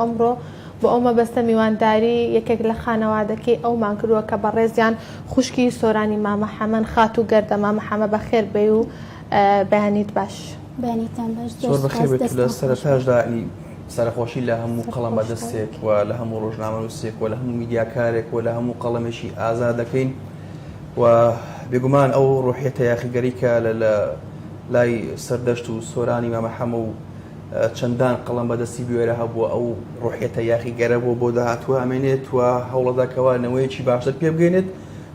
ئەمڕۆ بۆ ئەومە بەستە میوانداری یەکێک لە خانەوادەکەی ئەومان کردووە کە بە ڕێزیان خوشکی سۆرانی مامە حەمەن خات و گەردە مامە حەمە بەخێر بێ و بەیانیت باش. بەیانیتان باش. زۆر بەخێر بێت لە سەرەتاشدا سەرخۆشی لە هەموو قەڵەم بەدەستێک و لە هەموو ڕۆژنامەنووسێک و لە هەموو میدیاکارێک و لە هەموو قەڵەمێکی ئازاد دەکەین و بێگومان ئەو ڕۆحیەتە یاخیگەری کە لە لای سەردەشت و سۆرانی مامە حەمە و چەندان قەڵەم بەدەستی بوێرە هەبووە ئەو ڕۆحیەتە یاخیگەرە بۆ داهاتوە ئەمێنێت و هەوڵەداکەوە نەوەیەکی باشتر پێ بگەێنێت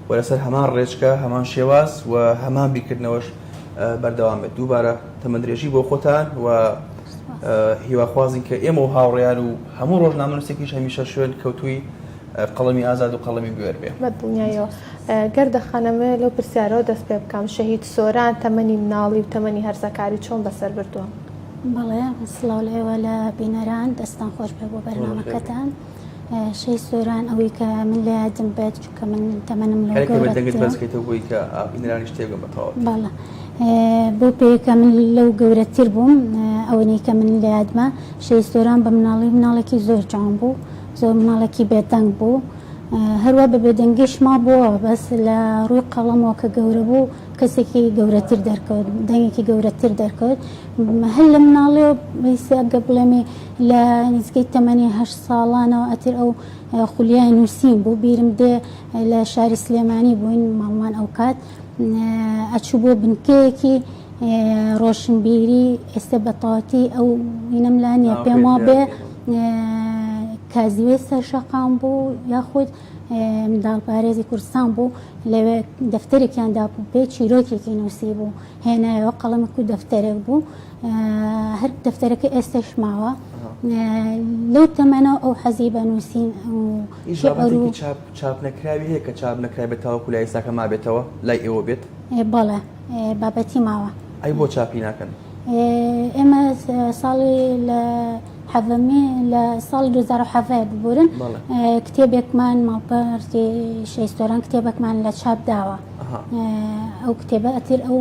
و لەسەر هەمان ڕێچکە هەمان شێواز و هەمان بیرکردنەوەش بەردەوام بێت. دووبارە تەمەندرێژی بۆ خۆتان و هیواخوازین کە ئێمە و هاوڕێیان و هەموو ڕۆژنامەنووسێکیش هەمیشە شوێن کەوتووی قەڵەمی ئازاد و قەڵەمی بوێر بێ. بەدڵنیایەوە گەردە خانەمە لەو پرسیارەوە دەست پێ بکەم شەهید سۆران تەمەنی مناڵی و تەمەنی هەرزەکاری چۆن بەسەر بردووە؟ بەڵێ سڵاو لێوە لە بینەران دەستان خۆش بێ بۆ بەرنامەکەتان. شەهید سۆران ئەوەی کە من لە یادم بێت کە من تەمەنم لەو بەڵێ بۆ پێکە من لەو گەورەتر بووم ئەوەی کە من لە یادمە شەهید سۆران بە مناڵێکی زۆر جوان بوو، زۆر مناڵێکی بێدەنگ بوو، هەروە بە بێدەنگیش ما بووە بەس لە ڕووی قەڵەمەوە کە گەورە بوو کەسێکی گەورەتر دەرکەوت، دەنگێکی گەورەتر دەرکەوت. هەر لە مناڵێەوە ئەگە بڵێمێ لە نزیکەی تەمەنی 8 ساڵانەوە ئەتر ئەو خولیای نووسین بوو بیرم دێ لە شاری سلێمانی بووین ماڵمان ئەو کات ئەچوو بۆ بنکەیەکی ڕۆشنبیری ئێستا بەتەواتی ئەو وینەملانیە پێم وا بێ کازیوێ سەرشەقام بوو یاخود منداڵپارێزی کوردستان بوو لەوێ دەفتەرێکیاندا بوو پێ چیرۆکێکی نووسی بوو هێنایەوە قەڵەمێک و دەفتەرێک بوو هەر دەفتەرەکە ئێستش ماوە لەو تەمەنەوە ئەو حەزی بە نووسین چاپ نەکراوی هەیە کە چاپ نەکرابێتەوە و لای ئێستاکە مابێتەوە لای ئێوە بێت؟ بەڵێ بابەتی ماوە. ئەی بۆ چاپی ناکەن؟ ئێمە ساڵی لە حەڤەمی لە ساڵی 2007 ببورن کتێبێکمان ماڵپەرتی شەهید سۆران کتێبێکمان لە چاپ داوە ئەو کتێبە ئەتر ئەو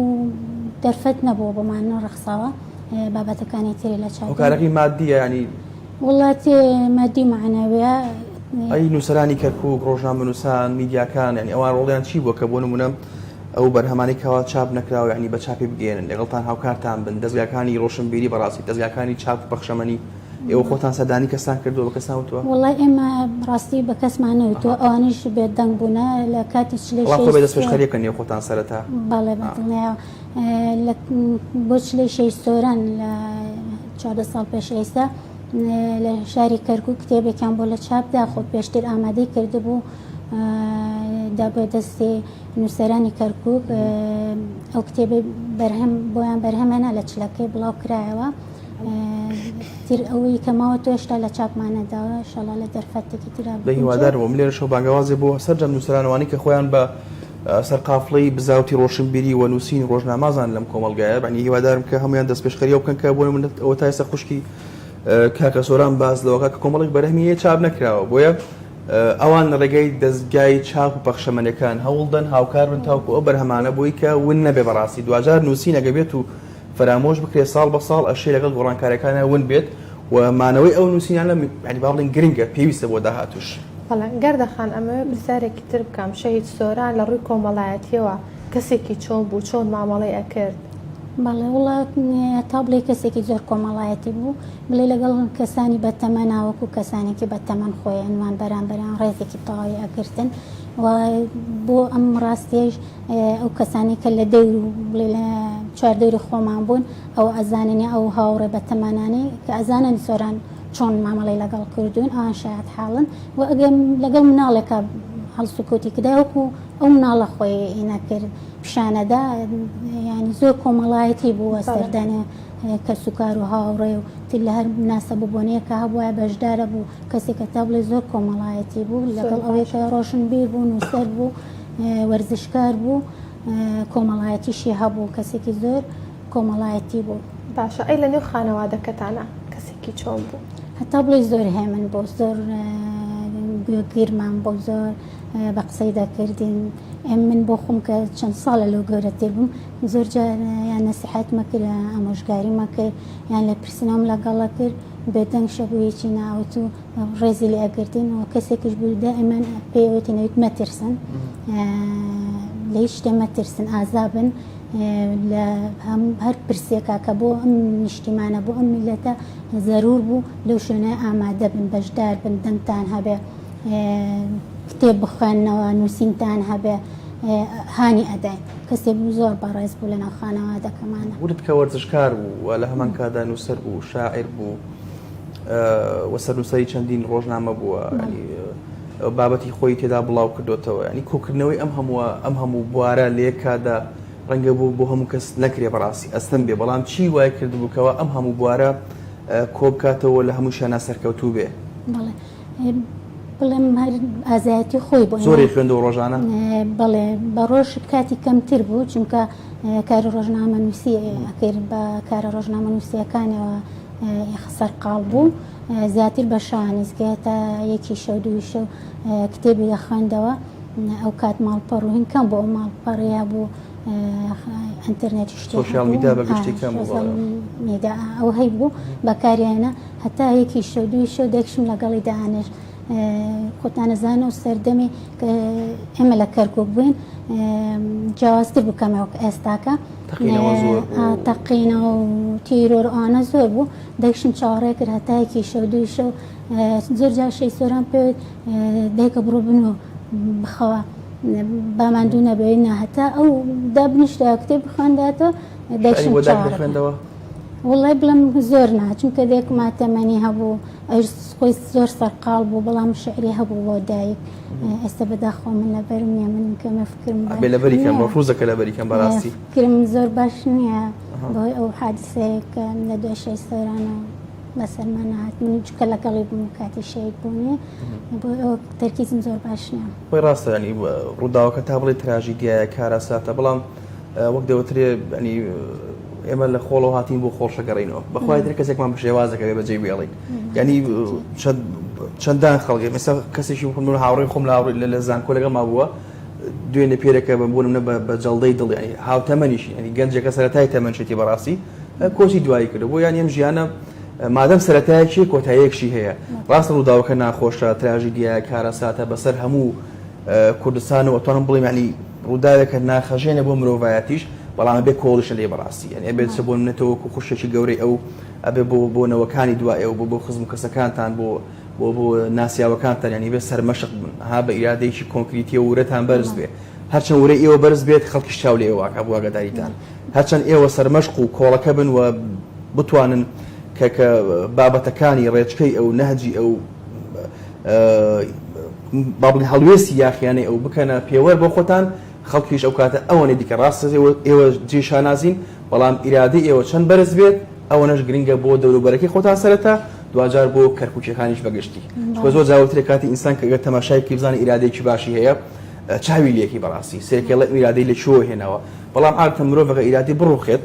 دەرفەت نەبووە بۆمان ڕەخساوە بابەتەکانی تری لە چاپ. کارەکەی مادیە ینی وڵاتی مادی معنەویە. ئەی نووسەرانی کەرکووک ڕۆژنامەنووسان میدیاکان ینی ئەوان ڕۆڵیان چی بووە کە بۆ نمونە ئەو بەرهەمانی کەوا چاپ نەکراوە ینی بە چاپی بگەێنن لەگەڵتان هاوکارتان بن دەستگاکانی ڕۆشنبیری بەڕاستی دەستگاکانی چاپ و پەخشەمەنی ئێوە خۆتان سەردانی کەسان کردووە بە کەسان وتووە؟ وڵای ئێمە ڕاستی بە کەسمان نەوتووە ئەوانیش بێدەنگ بوونە لە کاتی دەست پێشخەریەکەن نێو خۆتان سەرەتا. بەڵێ بەدڵنیایەوە بۆ چلەی شەهید سۆران لە 14 ساڵ پێش ئێستا لە شاری کەرکووک کتێبێکیان بۆ لە چاپدا خۆ پێشتر ئامادەی کردبوو دابێ دەستی نووسەرانی کەرکووک ئەو کتێبی بەرهەم بۆیان بەرهەمێنە لە چلەکەی بڵاو کرایەوە تر ئەوەی کە ماوە تۆشتا لە چاپمانەداوە شەڵا لە دەرفەتێکی ترا لە هیوادارم لێرە شەو باگەوازێ بۆ سەرجەم نووسەرانەوانی کە خۆیان بە سەرقافڵەی بزاوتی ڕۆشنبیری و نووسین ڕۆژنامازان لەم کۆمەڵگایە بەنی هیوادارم کە هەمویان دەست پێشخەریە بکەن کە بۆ من ئەوە تا ئێستا خوشکی کاکە سۆران باز لەوەکە کە کۆمەڵێک بەرهەمیە چاپ نەکراوە بۆیە ئەوان ڕێگەی دەستگای چاپ و پەخشەمەنەکان هەوڵدەن هاوکار بن تاوکو ئەو بەرهەمانە بۆی کە ون نەبێ بەڕاستی دوجار نووسین ئەگە بێت و فرامۆش بکرێت ساڵ بە ساڵ ئەشەی لەگەڵ گۆڕانکارەکانە ون بێت و مانەوەی ئەو نووسینیانە ینی با بڵێن گرنگە پێویستە بۆ داهاتوش. بەڵێ گەردەخان ئەمەوێ پرسیارێکی تر بکەم شەهید سۆران لە ڕووی کۆمەڵایەتیەوە کەسێکی چۆن بوو چۆن مامەڵەی ئەکرد؟ بەڵێ وڵات تا بڵێ کەسێکی زۆر کۆمەڵایەتی بوو بڵێ لەگەڵ کەسانی بەتەمەن ناوەکو کەسانێکی بەتەمەن خۆیانوان بەرامبەران ڕێزێکی تەواوی ئەکردن و بۆ ئەم ڕاستیش ئەو کەسانی کە لە دەور بڵێ لە چواردەوری خۆمان بوون ئەو ئەزاننی ئەو هاوڕێ بەتەمەنانی کە ئەزانن سۆران چۆن مامەڵەی لەگەڵ کردوون ئەوان شایەت حاڵن و ئەگەر لەگەڵ مناڵێکە هەڵسوکۆتی کردایوەکو ئەو مناڵە خۆی ئینە کرد پیشانەدا ینی زۆر کۆمەڵایەتی بوو وەسەردانێ کە سوکار و هاوڕێ و تر لە هەر مناسە ببوونەیەکە هەبووە بەشدارە بوو کەسێکە تا بڵێ زۆر کۆمەڵایەتی بوو لەگەڵ ئەوەی کە ڕۆشنبیر بوو نووسەر بوو وەرزشکار بوو کۆمەڵایەتیشی هەبوو کەسێکی زۆر کۆمەڵایەتی بوو. باشە ئەی لە نێو خانەوادەکەتانە کەسێکی چۆن بوو؟ هەتا بڵێ زۆر هێمن بۆ زۆر گوێگیرمان بۆ زۆر بە قسەی دەکردین من بۆ خۆم کە چەند ساڵە لەو گەورەتر بووم زۆر جار یان نەسیحەت مەکرد ئامۆژگاری مەکرد یان لە پرسینەوەم لەگەڵە کرد بێدەنگ شەبوویەکی ناوت و ڕێزی لێ ئەگرتین و کەسێکش بوو دائیمان پێوەتی نەویت مەترسن لە هیچ شتێ مەترسن ئازابن لە هەر پرسێکا کە بۆ ئەم نیشتیمانە بۆ ئەم میلەتە زەرور بوو لەو شوێنە ئامادە بن بەشدار بن دەنگتان هەبێ کتێب بخوێننەوە نووسینتان هەبێ هانی ئەداین کەسێک بوو زۆر بەڕێز بوو لە ناو خانەوادەکەمانە وت کە وەرزشکار بوو و لە هەمان کادا نووسەر بوو شاعر بوو و سەرنووسەری چەندین ڕۆژنامە بووە بابەتی خۆی تێدا بڵاو کردوتەوە ینی کۆکردنەوەی ئەم هەموو بوارە لێ کادا ڕەنگە بوو بۆ هەموو کەس نەکرێ بەڕاستی ئەستەم بێ بەڵام چی وای کردبووکەوە ئەم هەموو بوارە کۆبکاتەوە لە هەموو شانە سەرکەوتوو بێ بڵێم هەر ئازایەتی خۆی بۆ زۆری خوێندە و ڕۆژانە بڵێ بە ڕۆژ کاتی کەمتر بوو چونکە کاری ڕۆژنامە نووسی ئەکرد بە کارە ڕۆژنامە نووسیەکانەوە سەرقاڵ بوو زیاتر بە شانیزگە تا یەکی شەو دووی شەو کتێبی لە خوێندەوە ئەو کات ماڵپەڕ و هین کەم بۆ ئەو ماڵپەڕەیە بوو ئەنتەرنێتی شتێک سۆشیال میدیا بەگشتی کەم میدیا ئەو هەی بوو بەکاریانە هەتا یەکی شەو دووی شەو دەکشم لەگەڵی دانش خۆتانەزانە و سەردەمی ئێمە لە کەرکووک بووین جیاوازتر بکەمەوە ئێستاکە تەقینە و تیرۆرئانە زۆر بوو دەکشم چاوەڕێ کرد هەتایەکی شەو دووی شەو زۆر جار شەی سۆران پێ دایکە بڕۆ بنەوە بخەوە باماندوو نەبێت هەتا ئەو دابنیشتە کتێب بخوێنداتەوە دەکشم چاوەڕێ وڵای بڵم زۆر ناچونکە دێک ماتەمەنی هەبوو ئەوش خۆی زۆر سەرقاڵ بوو بەڵام شعری هەبوو بۆ دایک ئێستا بەداخۆ من لەبەرم نییە من کەمە فکرم لەبەریکەم ڕفوزەکە لەبەریکەم بەڕاستی فکرم زۆر باش نییە بۆی ئەو حادسەیەکە لە دوای شەی سۆرانە بەسەرمان هات من چکە لەگەڵی بووم کاتی شەید بوونێ بۆی ئەو تەرکیزم زۆر باش نییە خۆی ڕاستە ینی ڕووداوەکە تا بڵێ تراژیدیایە کارەساتە بەڵام وەک دەوترێ ینی ئێمە لە خۆڵەوە هاتین بۆ خۆشەگەڕینەوە بەخوای تر کەسێکمان بە شێوازەکە بەجێ بێڵین ینی چەندان خەڵکی مەسا کەسێکی من هاوڕێی خۆم لە زانکۆ لەگەڵ ما بووە دوێنێ پێرەکە بۆ نمونە بە جەڵدەی دڵ ینی هاوتەمەنیشی ینی گەنجەکە سەرەتای تەمەنشێتی بەڕاستی کۆچی دوایی کردو بۆ یان ئەم ژیانە مادەم سەرەتایەکی کۆتاییەکشی هەیە ڕاستە ڕووداوەکە ناخۆشە تراژیدیە کارەساتە بەسەر هەموو کوردستان و ئەتوانم بڵێم ینی ڕووداوێکە ناخەژێنە بۆ مرۆڤایەتیش بەڵام بێ کۆڵشە لێ بەڕاستی یعنی ئەبێت چ بۆ منێتەوە خوشێکی گەورەی ئەو ئەبێ بۆ نەوەکانی دوای ئەو بۆ خزم کەسەکانتان بۆ ناسیاوەکانتان ینی بێ سەرمەشق بن ها بە ئیرادەیەکی کۆنکریتی و ورەتان بەرز بێ هەرچەند ورە ئێوە بەرز بێت خەڵکیش چاو لێ ئێوە بۆ ئاگاداریتان هەرچەند ئێوە سەرمەشق و کۆڵەکە بن و بتوانن کە بابەتەکانی ڕێچکەی ئەو نەهجی ئەو بابڵی هەڵوێستی یاخیانەی ئەو بکەنە پێوەەر بۆ خۆتان خەڵکیش ئەو کاتە ئەوەنێ دیکە ڕاستە ئێوە جێشان نازین بەڵام ئیرادەی ئێوە چەند بەرز بێت ئەوەنەش گرنگە بۆ دەوروبەرەکەی خۆتان سەرەتا دوجار بۆ کەرکووکیەکانیش بەگشتی زۆر جاوترێک کاتی ئینسان کە گەر تەماشایکی بزانە ئیرادەیەکی باشی هەیە چاوی لێکی بەڕاستی سێکێڵە ئیرادەی لە چۆ هێنەوە بەڵام ئاکە مرۆڤەکە ئیرادی بڕوخێت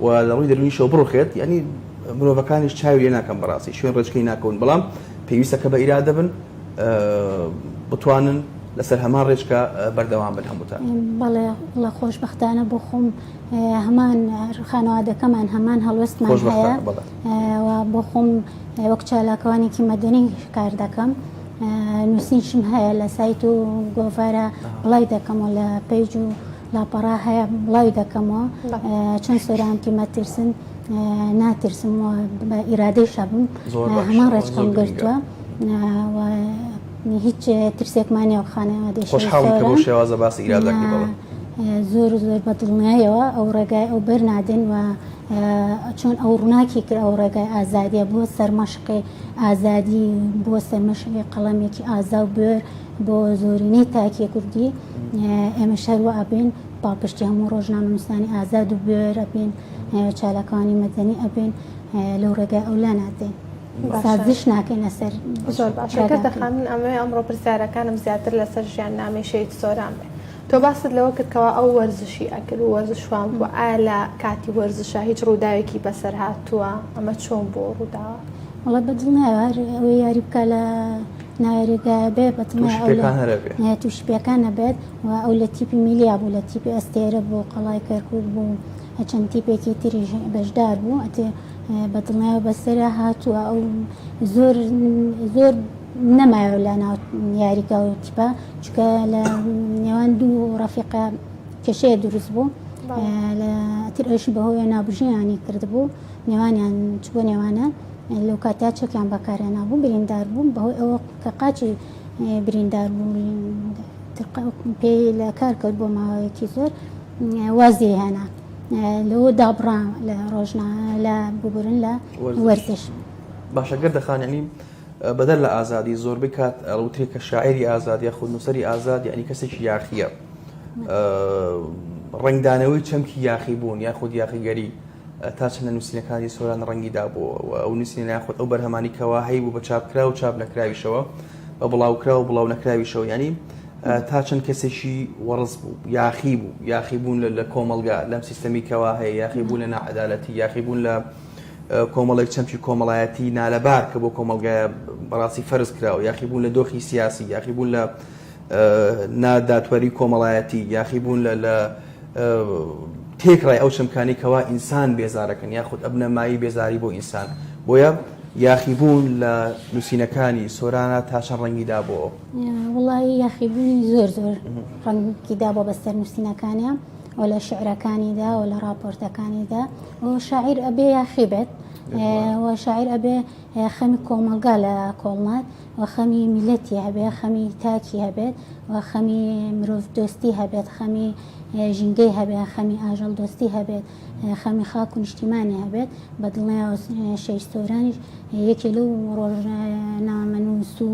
و لە ڕووی دەرونیشەوە بڕوخێت ینی مرۆڤەکانیش چاوی لێ ناکەم بەڕاستی شوێن ڕێچکەی ناکەون بەڵام پێویستە کە بە ئیرادە بن بتوانن لەسەر هەمان ڕێچکە بەردەوام بن هەمووتان بەڵێ لە خۆشبەختانە بۆ خۆم هەمان خانەوادەکەمان هەمان هەڵوەستمان هەیە و بۆ خۆم وەک چالاکەوانێکی مەدەنی کار دەکەم نووسینشم هەیە لە سایت و گۆڤارە بڵای دەکەمەوە لە پێیج و لاپەڕا هەیە بڵای دەکەمەوە چەند سۆرانتی مەترسن ناترسم و بە ئیرادەی شەبم هەمان ڕێچکەم گرتووە هیچ ترسێکمانی ئەو خانەوادەی شێوازە باسی ئیرادەکەی بڵێ زۆر زۆر بەدڵنیایەوە ئەو ڕێگای ئەو بەرنادن و چۆن ئەو ڕووناکی کرد ئەو ڕێگای ئازادیە بۆ سەرمەشقی ئازادی بۆ سەرمەشقی قەڵەمێکی ئازا و بێر بۆ زۆرینەی تاکی کوردی ئێمە شەروە ئەبین باپشتی هەموو ڕۆژنامە نووسانی ئازاد و بێر ئەبین چالاکانی مەدەنی ئەبین لەو ڕێگای ئەو لا ناتێن سازش ناکەینە سەر زۆر باشەکە دەخانن ئەمە ئەمڕۆ پرسیارەکانم زیاتر لەسەر ژیان نامەی شەید سۆران بێ تۆ باست لەوە کردکەوە ئەو وەرزشی ئەکرد و وەرزشوان بوو ئایا لە کاتی وەرزشە هیچ ڕووداوێکی بەسەر هاتووە ئەمە چۆن بۆ ڕووداوە وڵە بەدڵ ناوە ئەوەی یاری بکە لە ناوێریگا بێ بەتمە تووشپیەکان نەبێت و ئەو لە تیپی میلیا بوو لە تیپی ئەستێرە بۆ قەڵای کەرکووک بوو چەند تیپێکی تری بەشدار بوو ئەتێ بەدڵنیایە بەسەرا هاتووە ئەو زۆر زۆر نەمایە لە ناو یاریگا و تیپە چکە لە نێوان دوو ڕەفیقە کێشەیە دروست بوو لە ترئەش بەهۆی نابژیانی کردبوو نێوانیان چ بۆ نێوانە لەو کاتیا چەکیان بەکارێنا بوو بریندار بوو بەهۆی ئەوە کە قاچی بریندار بوو پێی لە کار کرد بۆ ماوەیەکی زۆر وازی هێنا لەوە دابڕا لە ڕۆژنا لە ببورن لە وەرزش باشە گەردەخانیانی بەدەر لە ئازادی زۆربەی کات ئەڵوتری کە شاعری ئازاد یا خودنووسەری ئازاد یعنی کەسێکی یاخیە ڕنگدانەوەی چەمکی یاخی بوون یاخود یاخیگەری تا چەندە نووسینەکانی سۆران ڕەنگیدا بوو ئەو نووسینە یاخود ئەو بەرهەمانی کەوا هەی بوو بە چاپکرا و چاپ نەکراویشەوە بە بڵاوکرا و بڵاو نەکراویشەوە ینی تا چەند کەسێکی وەڕز بوو یاخی بوو یاخی بوون لە کۆمەڵگا لەم سیستەمی کەوا هەیە یاخی بوون لە نەعەدالەتی یاخی بوون لە کۆمەڵێک چەمکی کۆمەڵایەتی نالەبار کە بۆ کۆمەلگایە بەڕاستی فەرز کراوە یاخی بوون لە دۆخی سیاسی یاخی بوون لە ناداتوەری کۆمەڵایەتی یاخی بوون لە تێکڕای ئەو چەمکانی کەوا ئینسان بێزارەکەن یاخود ئەبنەمایی بێزاری بۆ ئینسان بۆیە یاخیبوون لە نووسینەکانی سۆرانە تا چەند ڕەنگیدا بۆ وڵی یاخیبوونی زۆر زۆر ڕەنگیدا بۆ بەستەر نووسینەکانیە و لە شعرەکانیدا و لە راپۆرتەکانیدا و شاعیر ئەبێ یاخی بێت و شاعیر ئەبێ خەمی کۆمەلگا لە کۆڵمات و خەمی میلەتی هەبێ خەمی تاکی هەبێت و خەمی مرۆڤ دۆستی هەبێت خەمی ژینگەی هەبێ خەمی ئاژەڵ دۆستی هەبێت خەمی خاک و نیشتیمانی هەبێت بەدڵنیایە شەیش سۆرانیش یەکێ لەو ڕۆژنامەنووس و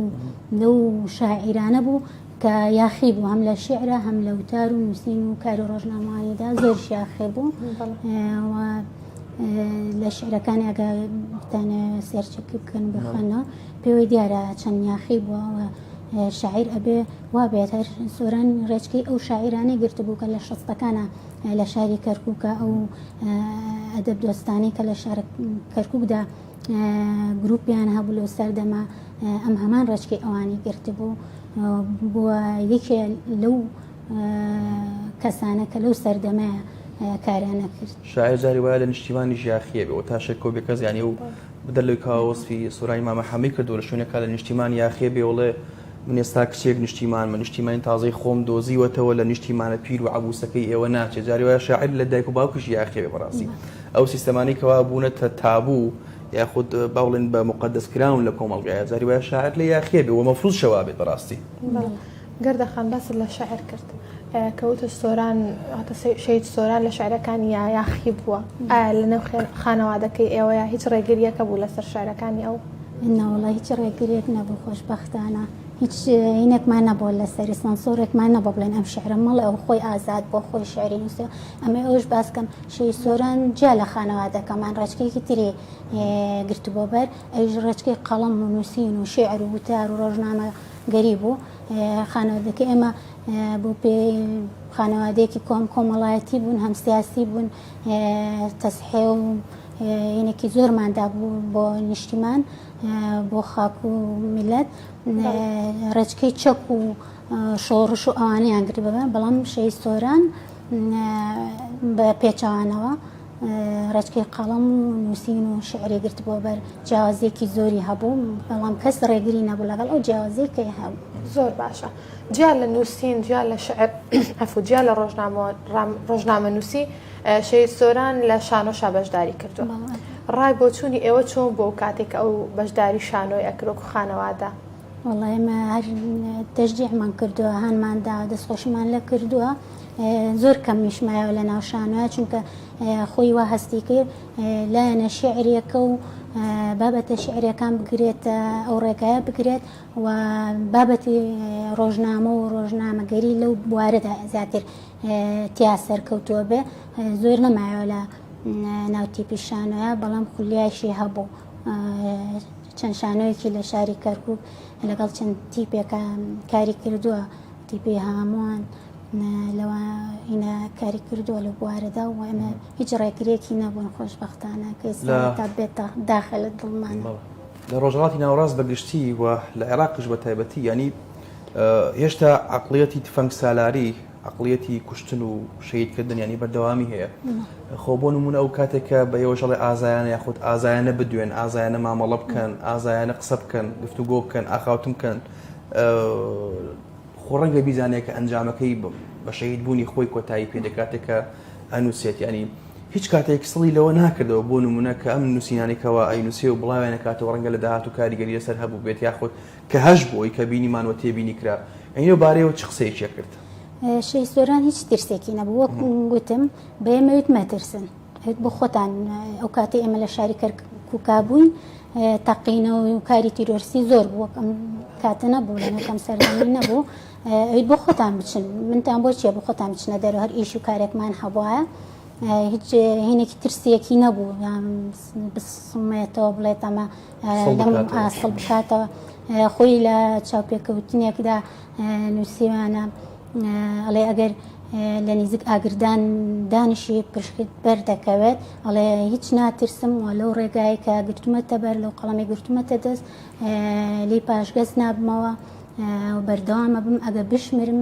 لەو شاعیرانە بوو کە یاخی بوو هەم لە شعرە هەم لە وتار و نووسین و کاری ڕۆژنامەوانیدا زۆرش یاخی بوو و لە شعرەکانی ئەگەتانە سێرچەک بکەن بخەنەوە پێوەی دیارە چەند یاخی بووە شاعیر ئەبێ وابێت هەر سۆران ڕێچکەی ئەو شاعیرانەی گرتبوو کە لە شەستەکانە لە شاری کەرکووکە ئەو ئەدەب دۆستانی کە لە شارە کەرکووکدا گروپیان هەبوو لەو سەردەما ئەم هەمان ڕێچکەی ئەوانی گرتبوو بووە یەکێ لەو کەسانە کە لەو سەردەمەیە کاریانە کرد شاعر جاری وایە لە نیشتیمانی ژیاخیە بێ و تا شەکۆ بێ کەس یانی و بدەر لەوەی کاوەسفی سوورای مامە حەمی کردو لە شوێنێکا لە نیشتیمان یاخیە بێ وڵێ من ئێستا کچێک نیشتیمان من نیشتیمانی تازەی خۆم دۆزیوەتەوە لە نیشتیمانە پیر و عەبوسەکەی ئێوە ناچێت جاری وایە شاعر لە دایک و باوکیش یاخیە بێ بەڕاستی ئەو سیستەمانی کەوا بوونەتە تابوو یاخود باوڵێن بە مقدسکراون لە کۆمەڵگایە جاری وایە شاعر لە یاخیە بێ و مەفروض شەوا بێت بەڕاستی گەردەخان باست لە شاعر کرد کەوتە سۆران شەید سۆران لە شعرەکانی یاخی بووە لە نێو خانەوادەکەی ئێوەیە هیچ ڕێگریەکە بوو لەسەر شعرەکانی ئەو ناوەڵی هیچ ڕێگریەک نەبوو خۆشبەختانە هیچ هینێکمان نەبوو لە سەری سانسۆرێکمان نەبوو بڵێن ئەم شعرە مەڵێ ئەو خۆی ئازاد بۆ خۆی شعری نووسێ ئەمە ئەوش باسکەم شەید سۆران جا لە خانەوادەکەمان ڕێچکەیەکی تری گرتبۆ بەر ئەوش ڕێچکەی قەڵەم و نووسین و شعر و وتار و ڕۆژنامە گەری بوو خانەوادەکە ئێمە بۆ پێ خانەوادەیەکی کۆمەڵایەتی بوون هەم سیاسی بوون تەسحێ و یەنێکی زۆرماندا بوو بۆ نیشتیمان بۆ خاک و میلەت ڕێچکەی چەک و شۆڕش و ئەوانەیان گرت بەبێ بەڵام شەید سۆران بە پێچەوانەوە ڕێچکەی قەڵەم و نووسین و شعری گرت بۆ بەر جیاوازێکی زۆری هەبوو بەڵام کەس ڕێگری نەبوو لەگەڵ ئەو جیاوازەیەکی هەبوو زۆر باشە جیا لە نووسین جیا لە شعر ئەفو جیا لە ڕۆژنامە نووسی شەید سۆران لە شانۆشا بەشداری کردووە ڕای بۆ چوونی ئێوە چۆن بۆ کاتێک ئەو بەشداری شانۆی ئەکرۆک و خانەوادە وڵای ئێمە هەر تەشجیعمان کردووە هەنماندا دەستخۆشمان لە کردووە زۆر کەم میشمایەوە لە ناو شانۆیە چونکە خۆی وا هەستی کرد لایەنە شعرێکە و بابەتە شعرەکان بگرێت ئەو ڕێگایە بگرێت و بابەتی ڕۆژنامە و ڕۆژنامەگەری لەو بوارەدا زیاتر تیا سەرکەوتووە بێ زۆر نەمایەوە لە ناوتیپی شانۆیە بەڵام خولیایشی هەبوو چەند شانۆیەکی لە شاری کەرکووک لەگەڵ چەند تیپێکە کاری کردووە تیپی هامووان لەوە هینە کاری کردووە لە بوارەدا و ئەمە هیچ ڕێگرێکی نەبوون خۆشبەختانە کە تا بێتە داخلت دڵمان لە ڕۆژهەڵاتی ناوەڕاست بەگشتی و لە عێراقش بە تایبەتی ینی هێشتا عەقڵیەتی تفەنگ سالاری عقليەتی کوشتن و شەیدکردن ینی بەردەوامی هەیە خۆ بۆ نمونە ئەو کاتێککە بە ئێوەژەڵی ئازایانە یاخود ئازایانە بدوێن ئازایانە مامەڵە بکەن ئازایانە قسە بکەن گفتوگۆ بکەن ئاخاوتم بکەن خۆ ڕەنگە بیزانێت کە ئەنجامەکەی بە شەهید بوونی خۆی کۆتایی پێدەکاتێکە ئەنووسێت ینی هیچ کاتێک سڵی لەوە ناکردەوە بۆ نمونە کە ئەم نووسینانێکەوە ئەینووسێ و بڵاوێنە کاتەوە ڕەنگە لە داهات و کاریگەری لەسەر هەبوو بێت یاخود کە هەش بۆی کە بینیمانوە تێبینی کرا ئەینە بارەیەوە چ قسەیەکیە کرد شەیسۆران هیچ ترسێکی نەبوو وەک گوتم بەێمەوێت مەترسن بۆ خۆتان ئەو کاتی ئێمە لە شاری کەرکووکا بووین تەقینەوە و کاری تیرۆرسی زۆر بوو وەک ئەم کاتە نەبوو لە نەکەم سەردانی نەبوو ئەویت بۆ خۆتان بچن منتان بۆ چیە بۆ خۆتان بچنە دەرەوە هەر ئیش و کارێکمان هەبووە هیچ هینێکی ترسیەکی نەبوو بسڵمێتەوە بڵێت ئەمە لەم ئاسڵ بکاتەوە خۆی لە چاوپێکەوتنێکدا نووسیوانە ئەڵێ ئەگەر لە نزیک ئاگردان دانیشی پشکت بەردەکەوێت ئەڵێ هیچ ناترسم و لەو ڕێگای کە گرتومەتە بەر لەو قەڵەمی گرتومەتە دەست لی پاشگەز نابمەوە بەردەوامە بم ئەگە بشمرم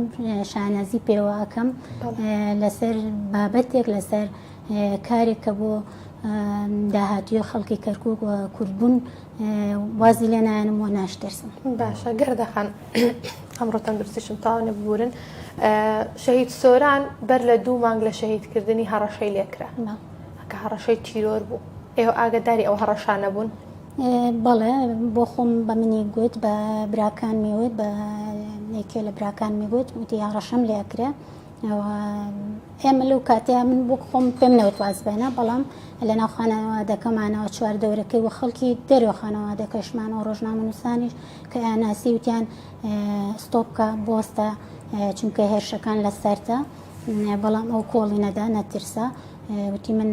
شانازی پێوە ئەەکەم لەسەر بابەتێک لەسەر کارێکە بۆ داهاتوی خەڵکی کەرکووک و کوردبوون وازی لێ نایەنم و ناشترسم باشە گەردەخان ئەمڕۆ تەندروستیشم تاوا نەبوورن شەهید سۆران بەر لە 2 مانگ لە شەهیدکردنی هەڕەشەی لێکرا کە هەڕەشەی تیرۆر بوو ئێوە ئاگداری ئەو هەڕەشانە بوون بەڵێ بۆ خۆم بە منی گوت بە براکان میوت بە یەکێ لە براکان میگوت وتی هەڕەشەم لێکرا ئێمە لەو کاتەیە من بۆ خۆم پێم نەوت وازبێنە بەڵام لە ناو خانەوادەکەمانەوە چواردەورەکەی و خەڵکی دەرەوە خانەوادەکەشمانەوە ڕۆژنامە نووسانیش کە ئەناسی وتیان ستۆپکە بۆستە چونکە هێرشەکان لە سەرتە بەڵام ئەو کۆڵی نەدا نەترسە وتی من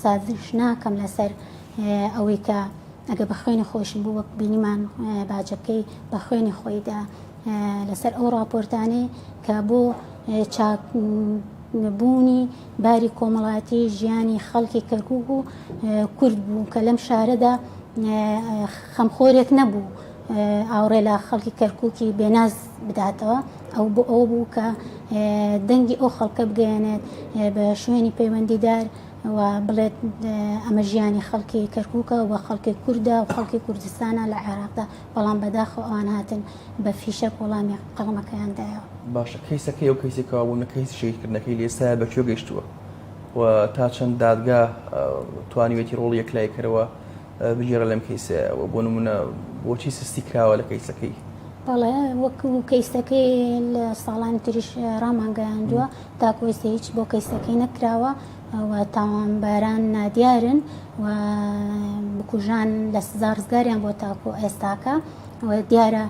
سازش ناکەم لەسەر ئەوەی کە ئەگە بە خوێنی خۆشم بوو وەک بینیمان باجەکەی بە خوێنی خۆیدا لەسەر ئەو راپۆرتانەی کە بۆ چاکبوونی باری کۆمەڵاتی ژیانی خەڵکی کەرکووک و کورد بوو کە لەم شارەدا خەمخۆرێک نەبوو ئاوڕێ لە خەڵکی کەرکووکی بێناز بداتەوە ئەو بۆ ئەو بوو کە دەنگی ئەو خەڵکە بگەێنێت بە شوێنی پەیوەندیدار و بڵێت ئەمە ژیانی خەڵکی کەرکووکە و خەڵکی کووردا و خەڵکی کوردستانە لە عێراقدا بەڵام بەداخۆ ئەوان هاتن بە فیشە وەڵامی قەڵەمەکەیاندایەوە باشە کەیسەکەی ئەو کەیسێکەوە بوو نەکەیسی شەهیدکردنەکەی لێستا بەکوێ گەیشتووە و تا چەند دادگا توانیوێتی ڕۆڵ یەکلایکەرەوە بگێڕە لەم کەیسەیە بۆ نمونە بۆچی سستی کراوە لە کەیسەکەی بەڵێ وەکو کەیسەکەی لە ساڵانی تریش ڕامانگەیاندووە تاکۆستی هیچ بۆ کەیسەکەی نەکراوە و تاوانباران نادیارن و بکوژان لە ڕزگاریان بۆ تاکۆ ئێستاکە و دیارە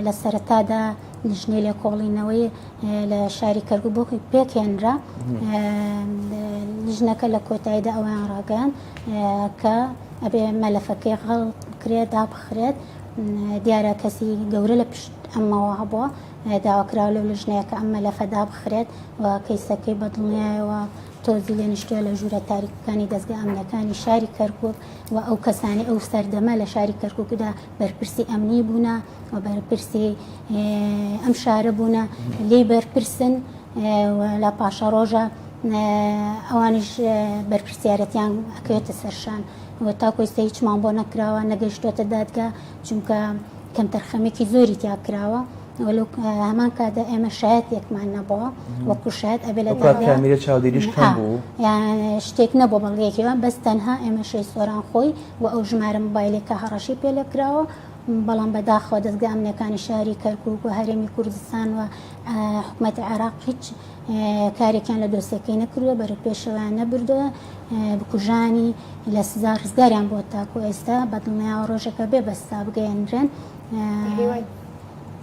لە سەرەتادا لیژنەی لێ کۆڵینەوەی لە شاری کەرکووک بۆ پێکێنرا لیژنەکە لە کۆتاییدا ئەویان ڕاگەیان کە ئەبێ مەلەفەکەی هەڵ کرێت دابخرێت دیارە کەسی گەورە لە پشت ئەمەوە هەبووە داواکراوە لەو لیژنەیە کە ئەم مەلەفە دابخرێت و کەیسەکەی بەدڵنیایەوە تۆزی لێ نیشتووە لە ژوورە تاریکەکانی دەستگا ئەمنەکانی شاری کەرکووک و ئەو کەسانی ئەو سەردەمە لە شاری کەرکووکدا بەرپرسی ئەمنی بوونە و بەرپرسی ئەم شارە بوونە لێ بەرپرسن لە پاشە ڕۆژە ئەوانیش بەرپرسیارەتیان ئەکەوێتە سەرشان و تاکۆستی هیچمان بۆ نەکراوە نەگەیشتوێتە دادگا چونکە کەم تەرخەمێکی زۆری تیاکراوە ولو هەمان کاتدا ئێمە شایەتێکمان نەبووە وەکو شایەت ئەبێ لە کامێرە چاودێریش کەم بوو یان شتێک نەبوو بەڵگەیەکیوە بەس تەنها ئێمە شەی سۆران خۆی و ئەو ژمارە مۆبایلێکە هەڕەشی پێ لێکراوە بەڵام بەداخەوە دەستگا ئەمنیەکانی شاری کەرکووک و هەرێمی کوردستان و حکوومەتی عێراق هیچ کارێکیان لە دۆسیەکەی نەکردووە بەرە پێشەوەیان نەبردووە بکوژانی لە سزا ڕزگاریان بۆ تاکو ئێستا بەدڵنیاوە ڕۆژێکە بێ بەستا بگەێنرێن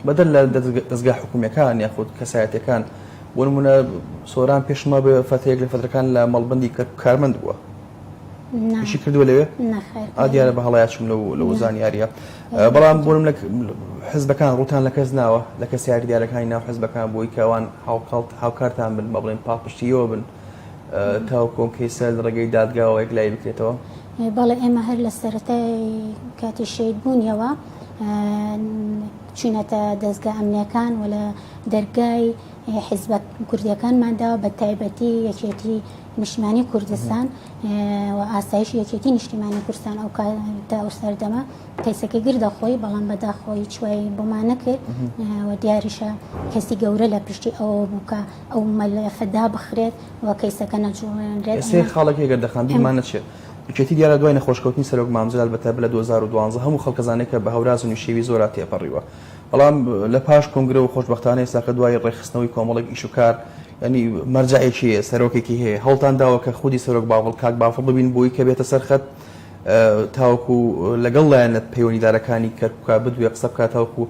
بەدەر لە دەستگا حکوومیەکان یاخود کەسایەتەکان بۆ نمونە سۆران پێشمە بە فەتەیەک لە فەترەکان لە مەڵبەندی کارمەند بووە شی کردووە لەوێ دیارە بە هەڵایەتشم لە زانیاریە بەڵام بۆنم لە حزبەکان ڕوتان لە کەس ناوە لە کەسیاری دیارەکانی ناو حزبەکان بۆی کە ئەوان هاوکارتان بن بە بڵێن پاڵپشتیەوە بن تاو کۆم کەیسە لە ڕێگەی دادگاوە یەکلای بکرێتەوە بەڵێ ئێمە هەر لە سەرەتای کاتی شەید بوونیەوە چینەتە دەستگا ئەمنیەکان و لە دەرگای حیزبە کوردیەکانماندا بە تایبەتی یەکێتی نیشتیمانی کوردستان و ئاسایش یەکێتی نیشتیمانی کوردستان ئەو کاتا ئەو سەردەمە کەیسەکەی گردەخۆی بەڵام بەداخۆی چوای بۆمان نەکرد و دیاریشە کەسی گەورە لە پشتی ئەوە بووکە ئەو مەلەفەدا بخرێت و کەیسەکە نەجوڵێنرێت. سێ خاڵێکی گەردەخان بیرمان نەچێت یەکێتی دیارە دوای نەخۆشکەوتنی سەرۆک مامزال بەتەبە لە 2012 هەموو خەڵکەزانێک کە بە هەوراز و نوێشێوی زۆرا تێپەڕیوە بەڵام لە پاش کۆنگرە و خۆشبەختانەی ساکە دوای ڕێخستنەوەی کۆمەڵێک ئیش و کار ینی مەرجەیەکی سەرۆکێکی هەیە هەڵتان داوە کە خودی سەرۆک باوڵ کاک بافڵ ببین بۆی کە بێتە سەرخەت تاوەکو لەگەڵ لایەنەت پەیوەندیدارەکانی کەرکوکا بدوێ قسە بکات تاوەکو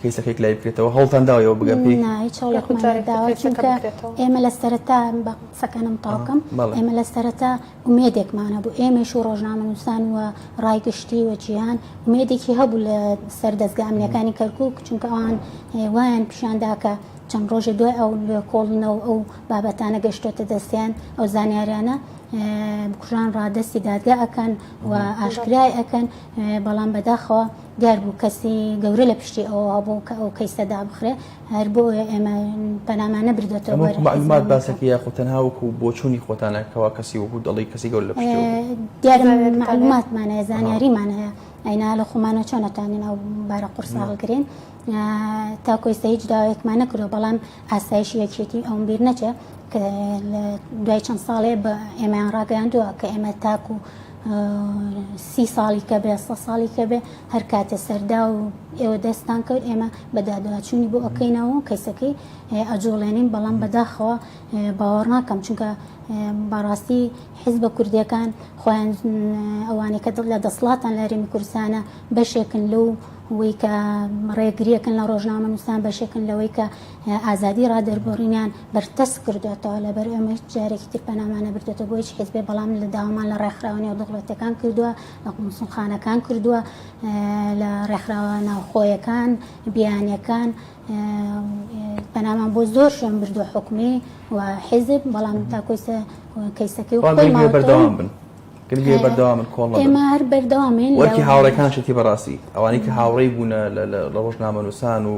کەیسەکەیک لای بکرێتەوە هەڵتان داوەوە بگەم پێی چاڵێکمانەداوە چونکە ئێمە لە سەرەتا بە قسەکەنم تاوکەم ئێمە لە سەرەتا ومێدێکمانە بوو ئێمەش و ڕۆژنامەنووسان و ڕایگەشتی و جیهان ومێدێکی هەبوو لە سەر دەستگا ئەمنیەکانی کەرکووک چونکە ئەوان وایان پیشانداکە چەند ڕۆژە دوای ئەو کۆڵنەوە ئەو بابەتانە گەشتۆتە دەستیان ئەو زانیاریانە بکوژان ڕادستی دادگا ئەکەن و ئاشکرای ئەکەن بەڵام بەداخەوە دیار بوو کەسی گەورە لە پشتی ئەوە بوو کە ئەو کەیسەدا بخرێ هەر بۆ ئێمە پەنامانە بردێتەوە معلومات باسەکە یا خۆتەنها وەکو بۆچوونی خۆتانەکەەوە کەسی وەکو دەڵی کەسی گەور لە پشتی دیارە معلوماتمانە زانیاریمان هەیە ئەینا لە خۆمانە چۆنەتوانین ئەو بارە قورسا هەڵگرین تا کۆیسە هیچ داوایەکمان نەکردەوە بەڵام ئاسایشی یەکێتی ئەوم بیر نەچێ کە دوای چەند ساڵێ بە ئێمەیان ڕاگەیاندووە کە ئێمە تاکو 30 ساڵی کە بێ 100 ساڵی کە بێ هەر کاتێ سەردا و ئێوە دەستان کرد ئێمە بەدادواچوونی بۆ ئەەکەینەوە کەیسەکەی ئەجۆڵێنین بەڵام بەداخەوە باوەڕ ناکەم چونکە بەڕاستی حیزبە کوردیەکان خۆیان ئەوانەی کە لە دەسڵاتان لە هەرێمی کوردستانە بەشێکن لەو وی کە ڕێگریەکەن لە ڕۆژنامەنووسان بەشێکن لەوەی کە ئازادی ڕادەربڕینیان بەرتەس کردوێتەوە لەبەر ئێمە جارێکی تر پەنامان بردێتەوە بۆ هیچ حیزبێ بەڵام لە داوامان لە ڕێکخراوەی و دەوڵەتەکان کردووە لە قومسڵخانەکان کردووە لە ڕێکخراوە ناوخۆیەکان بیانیەکان پەنامان بۆ زۆر شوێن بردووە حکومی و حیزب بەڵام تا کەیسەکەی بەردەوام بن بەردەوامن کۆڵ ئێمە هەر بەردەوامین وەرکی هاوڕێکان شتی بەڕاستی ئەوانەی کە هاوڕێی بوونە لە ڕۆژنامەنووسان و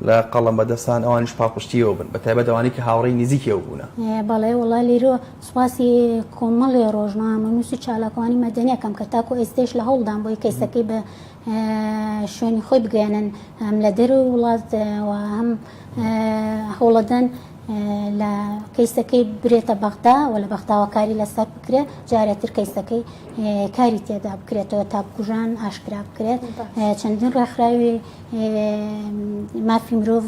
لە قەڵەم بەدەستان ئەوانش پاپشتیەوە بن بەتایبەت ئەوانەی کە هاوڕێی نزیکەوە بوونە بەڵێ وڵا لێرە سوپاسی کۆمەڵی ڕۆژنامەنووسی چالاکوانی مەدەنیەکەم کە تاکو ئێستش لە هەوڵدان بۆی کەیسەکەی بە شوێنی خۆی بگەێنن هەم لە دەر وڵات هەم هەوڵەدەن لە کەیسەکەی برێتە بەغدا و لە بەختاوە کاری لەسەر بکرێت جارێتتر کەیسەکەی کاری تێدا بکرێتەوە تا بکوژان ئاشکرا بکرێت چەندین ڕێکخراوی مافی مرۆڤ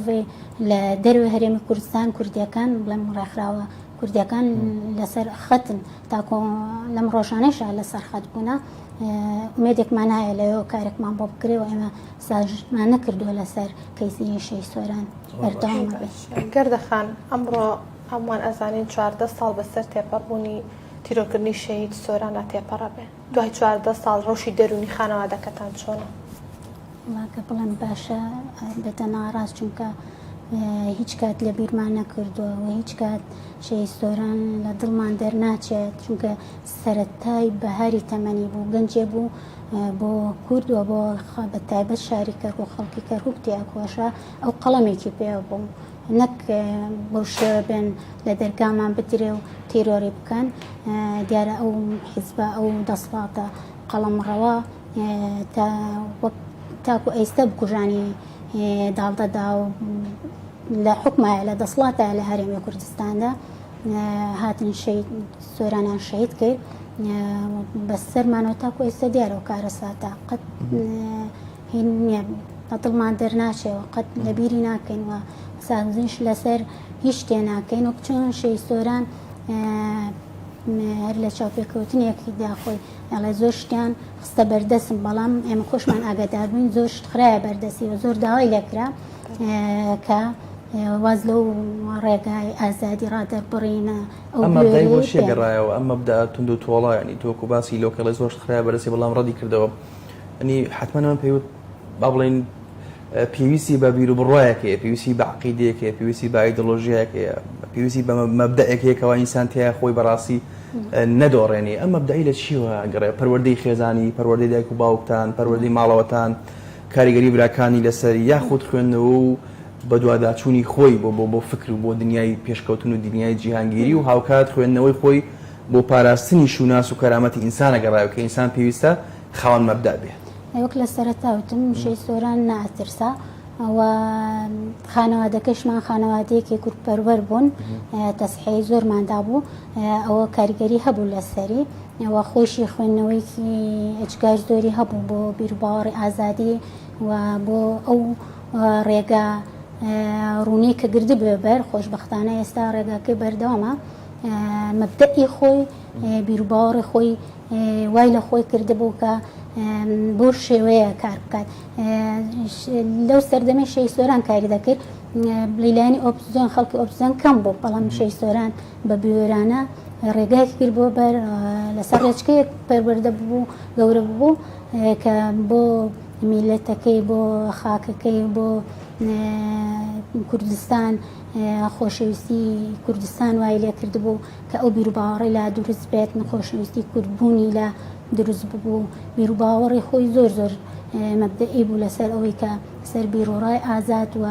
لە دەروی هەرێمی کوردستان کوردیەکان بڵێم ڕێکخراوە کوردیەکان لەسەر خەتن تاکۆ لەم ڕۆژانەشە لەسەر خەت بوونە مێدێکمان هەیە لەوێ کارێکمان بۆ بکرێەوە ئێمە ساژمان نەکردووە لەسەر کەیسی شەی سۆران بەردەوام بێت. گەردەخان ئەمڕۆ هەمووان ئەزانین 14 ساڵ بەسەر تێپەڕبوونی تیرۆکردنی شەهید سۆرانە تێپەڕە بێ دوای 14 ساڵ ڕۆژی دەرونی خانەوادەکەتان چۆنە؟ وڵاکە بڵێم باشە بێتە ناڕاست چونکە هیچ کات لە بیرمان نەکردووە و هیچ کات شەهید سۆران لە دڵمان دەرناچێت چونکە سەرەتای بەهاری تەمەنی بوو گەنجێ بوو بۆ کوردووە بۆ بە تایبەت شاری کەرکوو و خەڵکی کەرکووک تیاکۆشە ئەو قەڵەمێکی پێ بوو نەک بەو شێوە بێن لە دەرگامان بدرێ و تیرۆری بکەن دیارە ئەو حیزبە ئەو دەسڵاتە قەڵەمڕەوە تاکو ئەیستە بکوژانی داڵدەدا و لە حکومایە لە دەسڵاتە لە هەرێمی کوردستاندا هاتن سۆرانیان شەهید کرد بەسەرمانەوە تاکو ئێستا دیارە و کارە ساتە قەت نییە دڵمان دەرناچێەوە قەت لە بیری ناکەین و سازش لەسەر هیچ شتێ ناکەین و چۆن شەهید سۆران هەر لە چاوپێکەوتنیەکی داخۆی ئەڵێ زۆر شتیان خستە بەردەسم بەڵام ئێمە خۆشمان ئاگادار بووین زۆر شت خرایە بەردەسی و زۆر داوای لێکرا کە واز لەو ڕێگای ئازادی ڕادەربڕینە ئەمە دای بۆ شێگەڕایەوە ئەمە بدە تونند و تۆڵە ینی تۆکو باسی لۆکەڵی زۆر خرایە بەرەسی بەڵام ڕەدی کردەوە ئەنی حتممە پێوت با بڵێن پێویستی بە بیر و بڕایەکەیە پێویستی بە عقیدەیەکەیە پێویستی بە ئایدۆلۆژیەکەیە پێویستی بە مەبدەیەکەوە ئینسان تیا خۆی بەڕاستی نەدۆڕێنی ئەم مەبدەئی لە چیوە گەڕێ پەروەردەی خێزانی پەروەردەی دایک و باوکتان پەروەردەی ماڵەوەتان کاریگەری براکانی لەسەر یاخود خوێندنەوە و بە دوواداچوونی خۆی بۆ فکر و بۆ دنیای پێشکەوتن و دنیای جیهانگیری و هاوکات خوێندنەوەی خۆی بۆ پاراستنی شوناس و کەرامەتی ئینسانە گەڕایەوە کە ئینسان پێویستە خاوەن مەبدا بێ. وەک لە سەرەتاوتم شەی سۆران ناترسا و خانەوادەکەشمان خانەوادەیەکی کورتپەروەر بوون تەسحەی زۆرماندا بوو ئەوە کاریگەری هەبوو لەسەری و خۆشی خوێندنەوەیکی ئەجگار زۆری هەبوو بۆ بیرباوەڕی ئازادی و بۆ ئەو ڕێگا ڕوونی کە گردی بێبەر خۆشبەختانە ئێستا ڕێگاکەی بەردەوامە مەبدەئی خۆی بیرباوەڕی خۆی وای لە خۆی کردبوو کە بۆ شێوەیە کار بکات. لەو سەردەمەی شەی سۆران کاری دەکرد لەلایەنی ئۆپۆزیسیۆن خەڵکی ئۆپۆزیسیۆن کەم بوو بەڵام شەی سۆران بە بیوێرانە ڕێگایەکی کرد بۆ بەر لەسەر ڕێچکەیەک پەروەردە بوو گەورە بوو کە بۆ میلەتەکەی بۆ خاکەکەی بۆ کوردستان خۆشەویستی کوردستان وای لێ کردبوو کە ئەو بیرباوەڕی لا دروست بێت خۆشەویستی کوردبوونی لە دروست ببوو بیرباوەڕی خۆی زۆر مەبدەئی بوو لەسەر ئەوەی کە سەر بیرۆڕای ئازاد و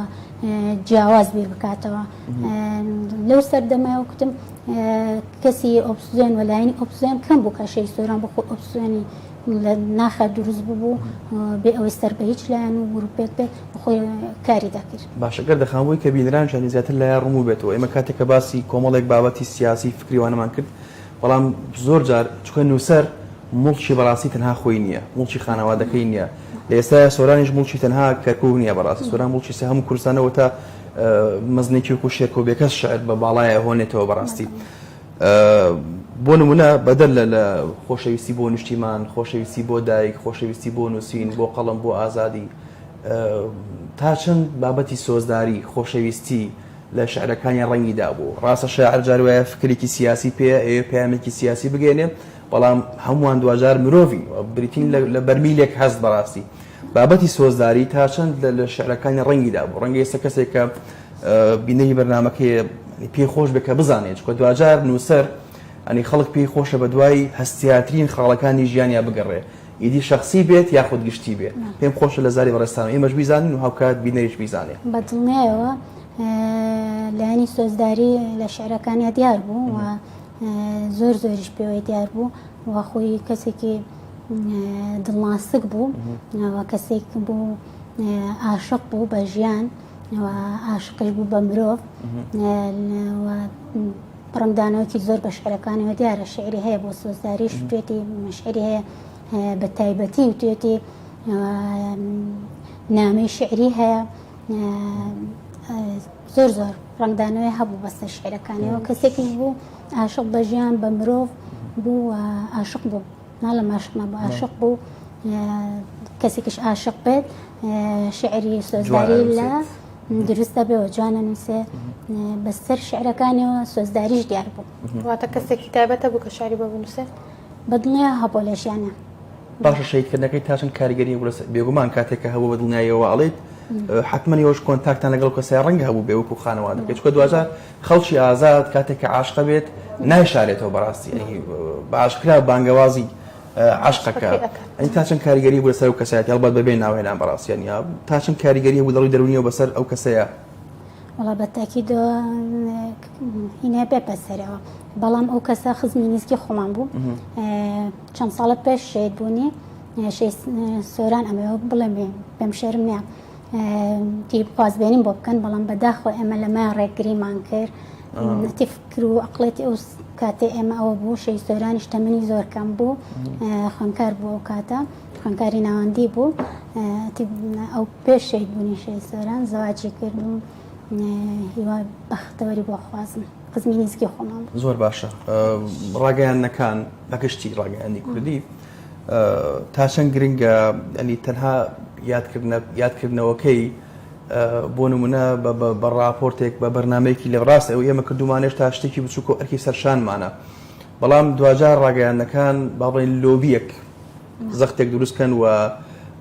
جیاواز بیر بکاتەوە. لەو سەردەمایە وتم کەسی ئۆپۆزیسیۆن وەلایەنی ئۆپۆزیسیۆن کەم بوو کە شەی سۆران بۆ خۆ ئۆپۆزیسیۆنی لە ناخە دروست ببوو بێ ئەوەی سەر بە هیچ لایەن و گروپێک بێت خۆی کاری دەکرد. باشەگەر دەخانەوەی کە بینران ژانی زیاتر لایەن ڕموو بێتەوە ئێمە کاتێککە باسی کۆمەڵێک بابەتی سیاسی فکریوانەمان کرد بەڵام زۆر جار چکە نووسەر مڵکی بەڕاستی تەنها خۆی نییە مڵکی خانەوادەکەی نییە لە ئێستا سۆرانیش مڵکی تەنها کەرکوو نییە بەڕاستی سۆران مڵکی سە هەموو کوردستانەوە تا مەزنێکی وەکو شێرکۆبێکەس شعر بە باڵایە هۆنێتەوە بەڕاستی. بۆ نمونە بەدەر لە خۆشەویستی بۆ نیشتیمان خۆشەویستی بۆ دایک خۆشەویستی بۆ نووسین بۆ قەڵم بۆ ئازادی تا چەند بابەتی سۆزداری خۆشەویستی لە شعرەکانی ڕەنگیدا بوو. ڕاستە شاعر جار وایە فکرێکی سیاسی پێ پەیامێکی سیاسی بگەێنێ بەڵام هەمووان دوجار مرۆڤی بریتین لە بەرمیلێک هەست بەڕاستی بابەتی سۆزداری تا چەند لە شعرەکانی ڕەنگیدا بوو. ڕەنگە ئێستا کەسێک کە بینەی بەرنامەکەی پێی خۆش بێ کە بزانێت چکە دوجار نووسەر ئەنی خەڵک پێی خۆشە بە دوای هەستیاترین خاڵەکانی ژیانیا بگەڕێ ئیدی شخصی بێت یاخود گشتی بێت پێم خۆشە لە زاری بەڕێستان ئێمەش بیزانین و هاوکات بینەریش بیزانێ. بەدڵنیایەوە لایەنی سۆزداری لە شعرەکانیا دیار بوو و زۆریش پێوەی دیار بوو و خۆی کەسێکی دڵناسک بوو و کەسێک بوو عاشق بوو بە ژیان و عاشقش بوو بە مرۆڤ ڕنگدانەوەکی زۆر بە شعرەکانەوە دیارە شعری هەیە بۆ سۆزداریش توێتی مەشعری هەیە بە تایبەتی و توێتی نامەی شعری هەیە زۆر ڕنگدانەوەی هەبوو بەستە شعرەکانەوە کەسێکی بوو عاشق بە ژیان بە مرۆڤ بوو عاشق بوو ناڵە ماشقمە بۆ عاشق بوو کەسێکیش عاشق بێت شعری سۆزداری لە دروستە بێەوە جوانە نووسێ بەسەر شعرەکانیەوە سۆزداریش دیار بوو. واتە کەسێکی تایبەتە بوو کە شاری بە بنووسێت بەدڵنیە هەبوو لە ژیانە. باشە شەیدکردنەکەی تا چەند کاریگەری بێگومان کاتێککە هەبوو بە دڵنیایەوە ئەڵێیت حتممە ئەوش کۆنتاکتان لەگەڵ کەسای ڕەنگە هەبوو بێ وەکو خانەوادەکە چکە دوجار خەڵکی ئازاد کاتێککە عاشقە بێت نایشارێتەوە بەڕاستی باشکرا بانگەوازی عاشقەکە ئەنی تا چەند کاریگەری بوو لەسەر ئەو کەسایەتی هەڵبەت بەبێ ناوهێنان بەڕاستیان یا تا چەند کاریگەری بوو دەڕووی دەرونیەوە بەسەر ئەو کەسەیە. وڵا بەتاکیدەوە هینە بێ بەسەرەوە بەڵام ئەو کەسە خزمی نزیکی خۆمان بوو چەند ساڵە پێش شێت بوونی سۆران ئەمەوە بڵێم پێم شێرم نییە پاسبێنین بۆ بکەن بەڵام بەداخۆ ئێمە لەمە ڕێگریمان کرد نەتی فکر و عقڵەتی ئەو کاتێ ئێمە ئەوە بوو شەی سۆرانیش تەمەنی زۆر کەم بوو خوێندکار بوو ئەو کاتە خوێندکاری ناوەندی بوو ئەو پێش شەید بوونی شەی سۆران زەواجی کرد و هیوای بەختەوەری بۆ خوازم خزمی نزیکی خۆمان بوو. زۆر باشە ڕاگەیانەکان بەگشتی ڕاگەیاندی کوردی تا چەند گرنگە ئەنی تەنها یادکردنەوەکەی بۆ نمونە بە ڕاپۆرتێک بە بەرنمەیەکی لە ڕاستە ئەو ئێمە کردومانێش تا شتێکی بچووک و ئەرکی سەرشانمانە بەڵام دوجار ڕاگەیانەکان باڵێن لۆبیەک زەختێک دروستکەن و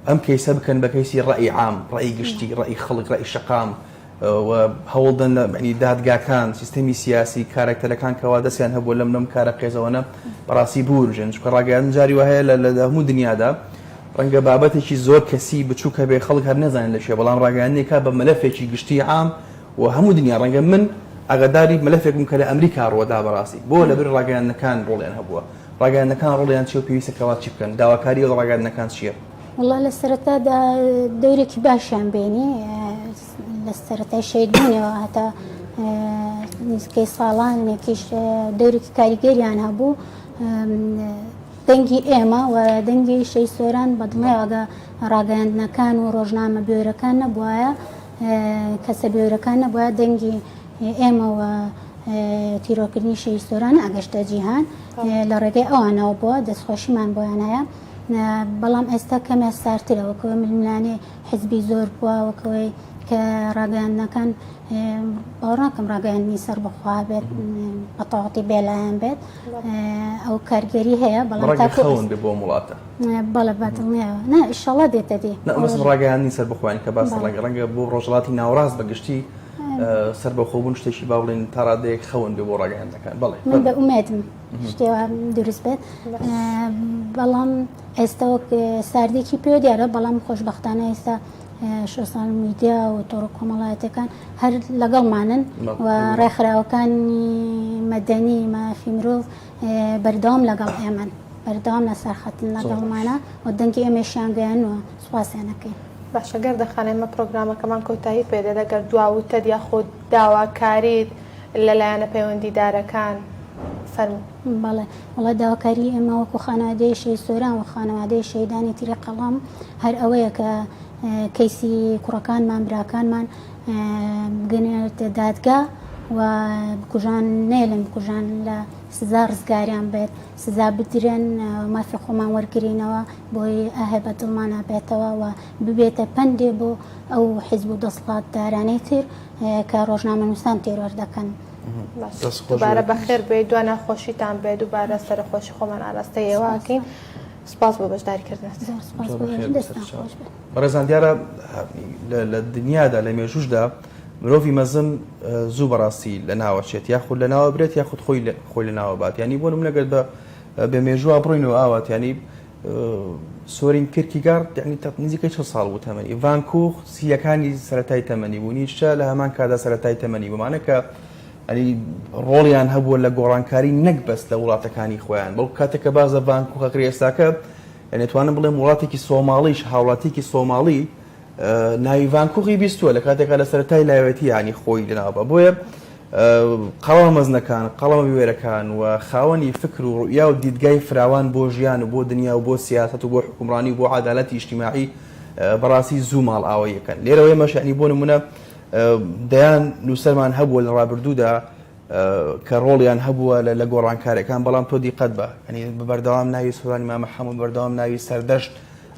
ئەم کەیسە بکەن بە کەیسی ڕەئی عام ڕەئی گشتی ڕەئی خەڵک ڕەئی شەقام و هەوڵدەن دادگاکان سیستەمی سیاسی کارکتەرەکان کەوا دەستیان هەبوو لەم کارە قێزەوەنە بەڕاستی بورژن چکە ڕاگەیان جاری وهەیە لە هەموو دنیادا ڕەنگە بابەتێکی زۆر کەسی بچووکە بێ خەڵک هەر نەزانێت لە شێ بەڵام ڕاگەیاندنێکا بە مەلەفێکی گشتی عام و هەموو دنیا ڕەنگە من ئاگاداری مەلەفێکم کە لە ئەمریکا ڕۆدا بەڕاستی بۆ لەبەر ڕاگەیاندنەکان ڕۆڵیان هەبووە ڕاگەیاندنەکان ڕۆڵیان چی و پێویستە چی بکەن داواکاری و ڕاگەیاندنەکان چییە؟ والله لە سەرەتادا دەورێکی باشیان بینی لە سەرەتای شەیدبوونەوە هەتا نزیکەی ساڵانێکیش دەورێکی کاریگەریان هەبوو دەنگی ئێمە و دەنگی شەی سۆران بەدڵێوەگە ڕاگەیاندنەکان و ڕۆژنامە بێورەکان نەبووایە کەسە بێورەکان نەبووە دەنگی ئێمە و تیرۆکردنی شەی سۆران ئەگەشتە جیهان لە ڕێگەی ئەوانەوە بووە دەستخۆشیمان بۆیان هەیە بەڵام ئێستا کەمە سارترەوەکەوە ململانێ حزبی زۆر بووە وەکەوەی کە ڕاگەیاندنەکان باوەڕاکەم ڕاگەیاندنی سەر بەخوا بێت بەتەواتی بێلایەن بێت ئەو کارگەری هەیە بەڵام ڕاگەخەون بێ بۆ وڵاتە بەڵە بەدڵنیەوە نا ئیشەڵا دێتە دی نەمەسم ڕاگەیاندنی سەر بخوایین کە باس ڕەنگە بۆ ڕۆژهەڵاتی ناوەڕاست بەگشتی سەر بەخۆبوون شتێکی با بڵێن تا ڕادەیەک خەون بێ بۆ ڕاگەیاندنەکان بەڵێ من بە ئومێدم شتێوە دروست بێت بەڵام ئێستا وەک ساردێکی پێ دیارە بەڵام خۆشبەختانە ئێستا سوسیال میدیا و تۆڕە کۆمەڵایەتەکان هەر لەگەڵمانن و ڕێکخراوەکانی مەدەنی مافی مرۆڤ بەردەوام لەگەڵ ئێمەن بەردەوام لەسەر خەتن لەگەڵمانە و دەنگی ئێمەشیان گەیاندووە سوپاسیانەکەین باشە گەر دەخانێمە پرۆگرامەکەمان کۆتایی پێدە دەگەر دواوتە یاخۆ داواکاریت لەلایەنە پەیوەندیدارەکان فەرموو. بەڵێ وڵە داواکاری ئێمە وەکو خانەوادەی شەی سۆران و خانەوادەی شەیدانی تیرە قەڵام هەر ئەوەیە کە کەیسی کوڕەکانمان براکانمان بگەنێتە دادگا و بکوژان نێڵن بکوژان لە سزا ڕزگاریان بێت سزا بدرێن مافی خۆمان وەرگرینەوە بۆی ئاهێ بە دڵمانە بێتەوە و ببێتە پەندێ بۆ ئەو حیزب و دەسڵات دارانەی تر کە ڕۆژنامە نووسان تێروەردەکەن. دووبارە بەخێر بێت دوای ناخۆشیتان بێت دووبارە سەرخۆشی خۆمان ئاراستەیەواکەین. سپاس بۆ بەشداریکردن. بەڕێزان دیارە لە دنیادا لە مێژوشدا مرۆڤی مەزن زوو بەڕاستی لە ناوەچێت یاخود لە ناوە برێت یاخود خۆی لە ناوە بات ینی بۆ نمونەگەر بە مێژووە بڕۆینەوە ئاوات ینی سۆرین کێرکیگار نزیکەی 4 ساڵ بوو تەمەنی ڤانکوخ سیەکانی سەرەتای تەمەنی بوو نیشتە لە هەمان کادا سەرەتای تەمەنی بمانە کە ڕۆڵیان هەبووە لە گۆڕانکاری نەک بەس لە وڵاتەکانی خۆیان بەڵکو کاتێککە بازە ڤانکوخەکری ئێستاکە نێتوانم بڵێم وڵاتێکی سۆماڵیش هاوڵاتێکی سۆماڵی ناوی ڤانکوخی بیستووە لە کاتێکا لە سەرەتای لایەتی ینی خۆی لەناوە بۆیە قەڵەمە مەزنەکان قەڵەمە وێرەکان و خاوەنی فکر و ڕوئیا و دیدگای فراوان بۆ ژیان و بۆ دنیا و بۆ سیاسەت و بۆ حکومڕانی و بۆ عەدالەتی ئیجتیماعی بەڕاستی زوو ماڵ ئاوەیەکەن لێرەوەی مەشانی بۆ نمونە دەیان نووسەرمان هەبووە لە ڕابردوودا کە ڕۆڵیان هەبووە لە گۆڕانکارەکان بەڵام تۆ دیقەت بە ینی بەردەوام ناوی سوڕانی مامە حەموود بەردەوام ناوی سەردەشت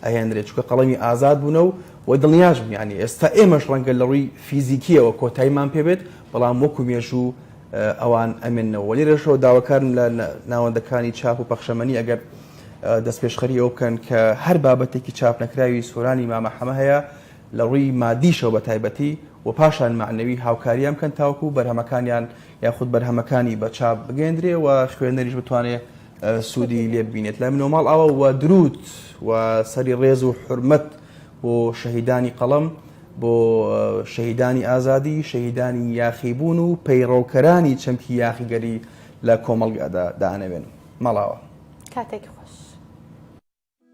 ئەهێنرێت چونکە قەڵەمی ئازاد بوونە و دڵنیاش بوون ینی ئێستا ئێمەش ڕەنگە لە ڕووی فیزیکیەوە کۆتاییمان پێبێت بەڵام وەکو مێژوو ئەوان ئەمێنەوە لێرەشەوە داواکارن لە ناوەندەکانی چاپ و پەخشەمەنی ئەگەر دەستپێشخەری ئەو بکەن کە هەر بابەتێکی چاپ نەکراوی سۆرانی مامە حەمە هەیە لە ڕووی مادیشەوە بە تایبەتی و پاشان معنەوی هاوکاریان بکەن تاوکو بەرهەمەکانیان یاخود بەرهەمەکانی بە چاپ بگەندرێ و خوێندنەریش بتوانێت سوودی لێ ببینێت لە منۆماڵ ئەوە و درود و سەری ڕێز و حرمەت بۆ شەهیدانی قەڵەم بۆ شەهیدانی ئازادی شەهیدانی یاخیبوون و پەیڕەوکەرانی چەمکی یاخیگەری لە کۆمەڵگادا دانەوێن مەڵاوە کاتێکی خۆش.